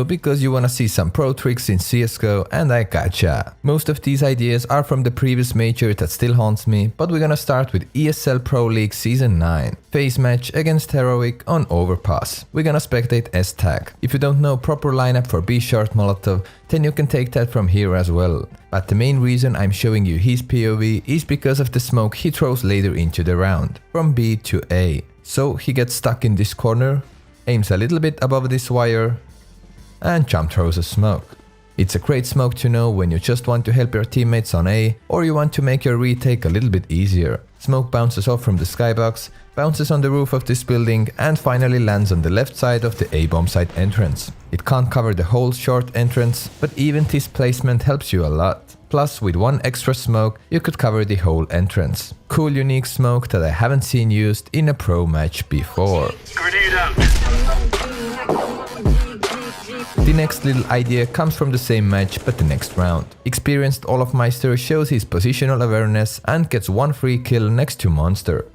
because you wanna see some pro tricks in CSGo, and I gotcha. Most of these ideas are from the previous major that still haunts me, but we're gonna start with ESL Pro League Season 9. Phase match against Heroic on Overpass. We're gonna spectate S-Tag. If you don't know proper lineup for B short Molotov, then you can take that from here as well. But the main reason I'm showing you his POV is because of the smoke he throws later into the round, from B to A. So he gets stuck in this corner, aims a little bit above this wire, and jump throws a smoke. It's a great smoke to know when you just want to help your teammates on A, or you want to make your retake a little bit easier. Smoke bounces off from the skybox, bounces on the roof of this building, and finally lands on the left side of the A bomb site entrance. It can't cover the whole short entrance, but even this placement helps you a lot. Plus, with one extra smoke, you could cover the whole entrance. Cool unique smoke that I haven't seen used in a pro match before. The next little idea comes from the same match but the next round. Experienced olofmeister shows his positional awareness and gets one free kill next to Monster.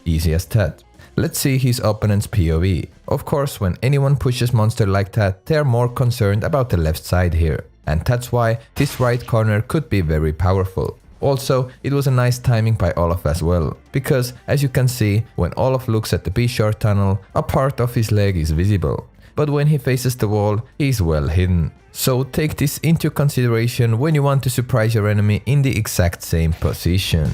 Easy as that. Let's see his opponent's POV. Of course, when anyone pushes Monster like that, they are more concerned about the left side here. And that's why this right corner could be very powerful. Also, it was a nice timing by Olof as well, because as you can see, when Olof looks at the B short tunnel, a part of his leg is visible. But when he faces the wall, he is well hidden. So take this into consideration when you want to surprise your enemy in the exact same position.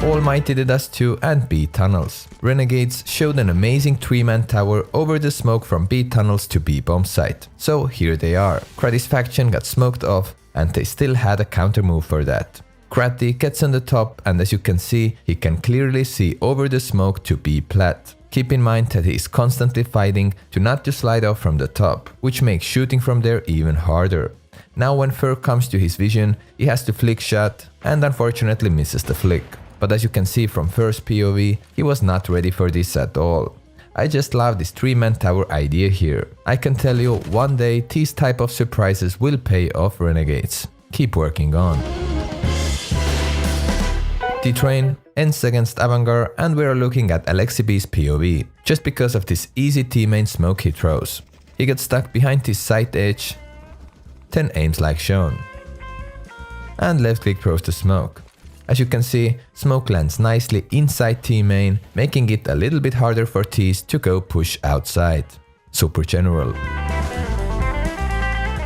Almighty did us 2 and B tunnels. Renegades showed an amazing 3-man tower over the smoke from B tunnels to B bomb site. So here they are. Krady's faction got smoked off, and they still had a counter move for that. Krady gets on the top, and as you can see, he can clearly see over the smoke to B plat. Keep in mind that he is constantly fighting to not to slide off from the top, which makes shooting from there even harder. Now when Fur comes to his vision, he has to flick shot and unfortunately misses the flick. But as you can see from Fur's POV, he was not ready for this at all. I just love this 3-man tower idea here. I can tell you, one day these type of surprises will pay off, Renegades. Keep working on. T-Train ends against Avantgarde, and we are looking at AleksiB's POV, just because of this easy T-main smoke he throws. He gets stuck behind this side edge, then aims like shown, and left click throws the smoke. As you can see, smoke lands nicely inside T-main, making it a little bit harder for T's to go push outside. Super general.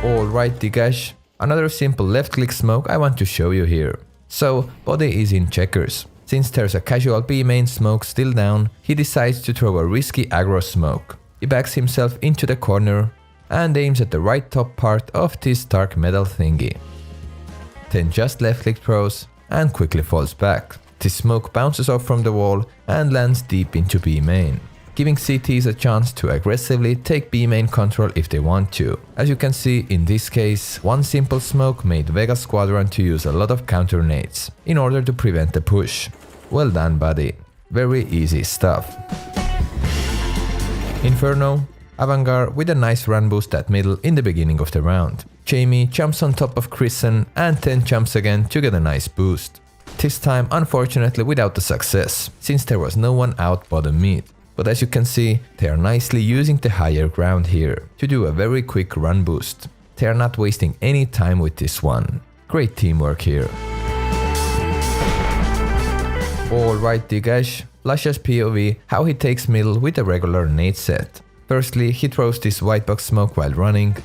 Alright Digash, another simple left click smoke I want to show you here. So, body is in checkers. Since there's a casual B main smoke still down, he decides to throw a risky aggro smoke. He backs himself into the corner and aims at the right top part of this dark metal thingy. Then just left click throws and quickly falls back. This smoke bounces off from the wall and lands deep into B main, giving CTs a chance to aggressively take B main control if they want to. As you can see, in this case, one simple smoke made Vega Squadron to use a lot of counter nades in order to prevent the push. Well done, buddy. Very easy stuff. Inferno, Avantgarde with a nice run boost at middle in the beginning of the round. Jamie jumps on top of Chrisen and then jumps again to get a nice boost. This time unfortunately without the success, since there was no one out bottom mid. But as you can see, they are nicely using the higher ground here to do a very quick run boost. They are not wasting any time with this one. Great teamwork here. Alright Digash, Luscious POV how he takes middle with a regular nade set. Firstly, he throws this white box smoke while running.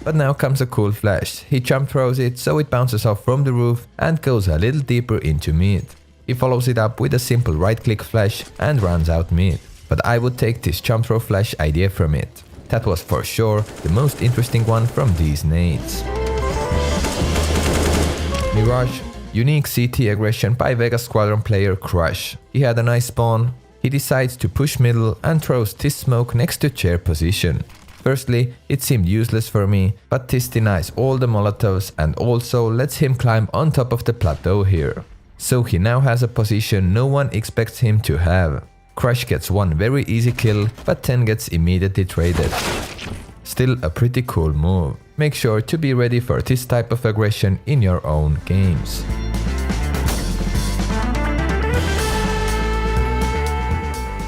But now comes a cool flash. He jump throws it so it bounces off from the roof and goes a little deeper into mid. He follows it up with a simple right click flash and runs out mid. But I would take this jump throw flash idea from it. That was for sure the most interesting one from these nades. Mirage, unique CT aggression by Vega Squadron player Crush. He had a nice spawn. He decides to push middle and throws this smoke next to chair position. Firstly, it seemed useless for me, but this denies all the molotovs and also lets him climb on top of the plateau here. So he now has a position no one expects him to have. Crush gets one very easy kill, but then gets immediately traded. Still a pretty cool move. Make sure to be ready for this type of aggression in your own games.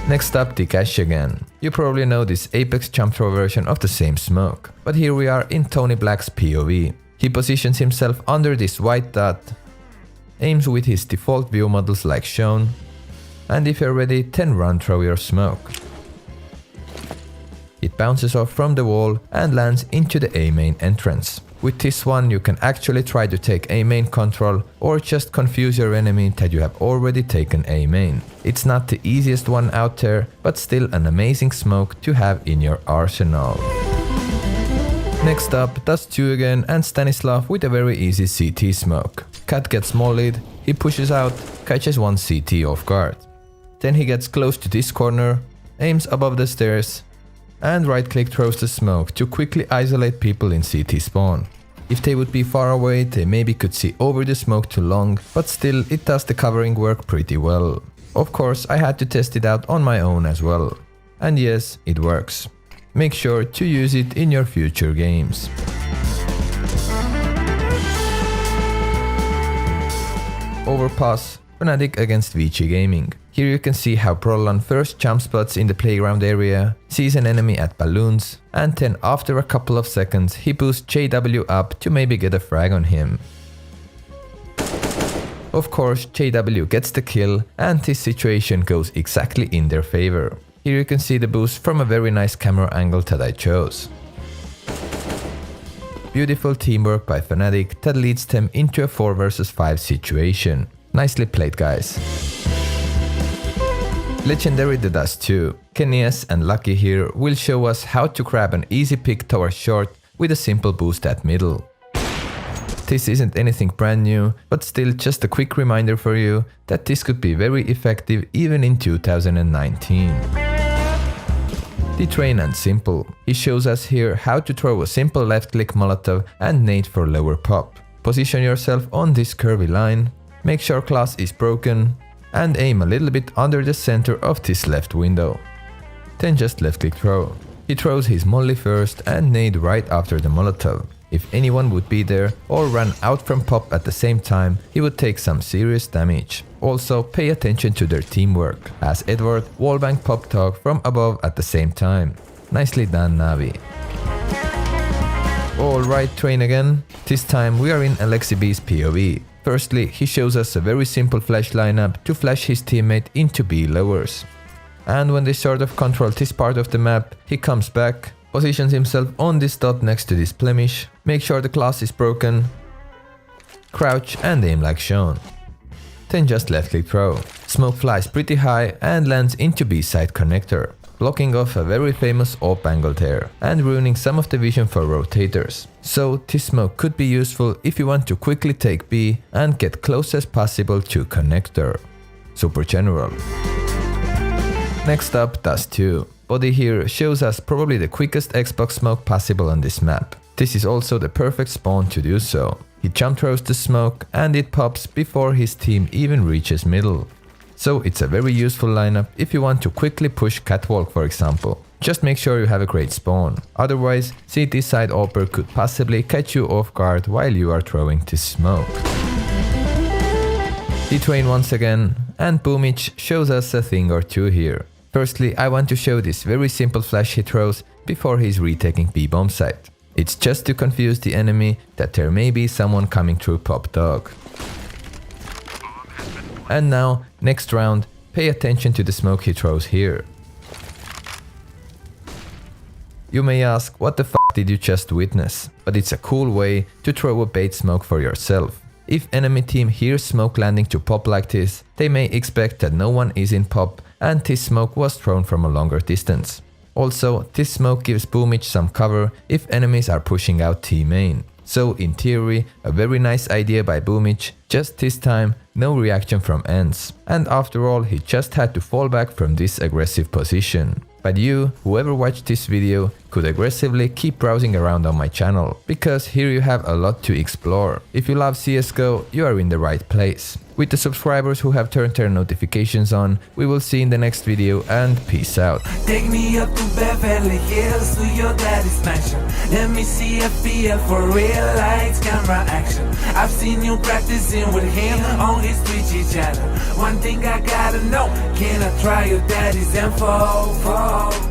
Next up, the cache again. You probably know this Apex jump throw version of the same smoke, but here we are in Tony Black's POV. He positions himself under this white dot, aims with his default view models like shown, and if you're ready, then run through your smoke. It bounces off from the wall and lands into the A main entrance. With this one you can actually try to take A main control or just confuse your enemy that you have already taken A main. It's not the easiest one out there, but still an amazing smoke to have in your arsenal. Next up, Dust2 again and Stanislav with a very easy CT smoke. Cat gets mollied, he pushes out, catches one CT off guard. Then he gets close to this corner, aims above the stairs, and right click throws the smoke to quickly isolate people in CT spawn. If they would be far away, they maybe could see over the smoke too long, but still it does the covering work pretty well. Of course, I had to test it out on my own as well. And yes, it works. Make sure to use it in your future games. Overpass, Fnatic against VG Gaming. Here you can see how Prolan first jump spots in the playground area, sees an enemy at balloons, and then after a couple of seconds he boosts JW up to maybe get a frag on him. Of course, JW gets the kill and this situation goes exactly in their favor. Here you can see the boost from a very nice camera angle that I chose. Beautiful teamwork by Fnatic that leads them into a 4 vs 5 situation. Nicely played, guys. Legendary the Dust2. Kenias and Lucky here will show us how to grab an easy pick towards short with a simple boost at middle. This isn't anything brand new, but still just a quick reminder for you that this could be very effective even in 2019. The train and simple. He shows us here how to throw a simple left click molotov and nade for lower pop. Position yourself on this curvy line, make sure glass is broken, and aim a little bit under the center of this left window. Then just left click throw. He throws his molly first and nade right after the molotov. If anyone would be there or run out from pop at the same time, he would take some serious damage. Also pay attention to their teamwork, as Edward wallbang pop dog from above at the same time. Nicely done, Navi. Alright, train again. This time we are in AleksiB's POV. Firstly, he shows us a very simple flash lineup to flash his teammate into B lowers. And when they sort of control this part of the map, he comes back, positions himself on this dot next to this blemish, make sure the glass is broken, crouch and aim like shown. Then just left click throw. Smoke flies pretty high and lands into B side connector, blocking off a very famous AWP angle there and ruining some of the vision for rotators. So this smoke could be useful if you want to quickly take B and get close as possible to connector. Super general. Next up, Dust2. Body here shows us probably the quickest Xbox smoke possible on this map. This is also the perfect spawn to do so. He jump throws the smoke and it pops before his team even reaches middle. So it's a very useful lineup if you want to quickly push catwalk, for example. Just make sure you have a great spawn. Otherwise, CT side AWPer could possibly catch you off guard while you are throwing this smoke. The train once again, and Boomich shows us a thing or two here. Firstly, I want to show this very simple flash he throws before he's retaking B bomb site. It's just to confuse the enemy that there may be someone coming through pop dog. And now, next round, pay attention to the smoke he throws here. You may ask, what the f did you just witness? But it's a cool way to throw a bait smoke for yourself. If enemy team hears smoke landing to pop like this, they may expect that no one is in pop and this smoke was thrown from a longer distance. Also, this smoke gives Boomich some cover if enemies are pushing out T main. So in theory, a very nice idea by Boomich, just this time no reaction from ends. And after all, he just had to fall back from this aggressive position. But you, whoever watched this video, could aggressively keep browsing around on my channel, because here you have a lot to explore. If you love CSGo, you are in the right place. with the subscribers who have turned their notifications on. We will see in the next video, and peace out. Take me up to Beverly Hills to your daddy's mansion. Let me see a feel for real lights, camera action. I've seen you practicing with him on his Twitchy channel. One thing I gotta know, can I try your daddy's info?